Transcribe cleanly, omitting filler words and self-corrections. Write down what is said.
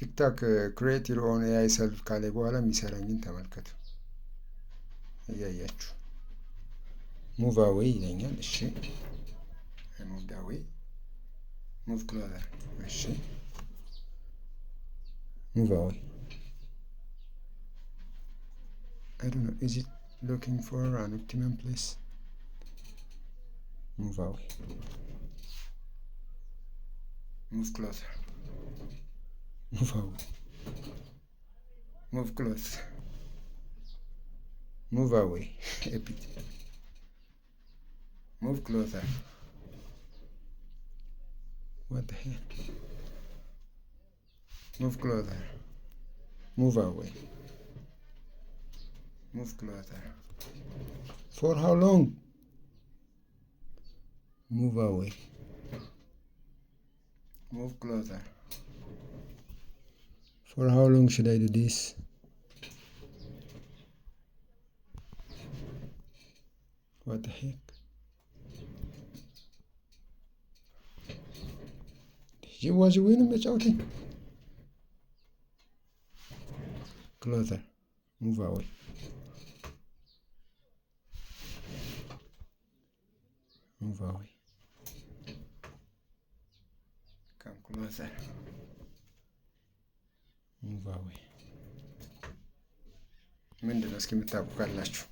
ቲክታክ create your own AI self ካለ በኋላ የሚሰራኝን ተመልከቱ። እያያችሁ move away ይለኛል። እሺ move away move closer። እሺ move away I don't know, is it looking for an optimum place? Move away move closer move away move closer move away a bit move closer. What the hell? Move closer move away move closer. For how long? Move away move closer. For how long should I do this? What the heck? was winning the shouting. Closer move away move away come closer move away ምንድነው እስኪ የምታውቁ ካላችሁ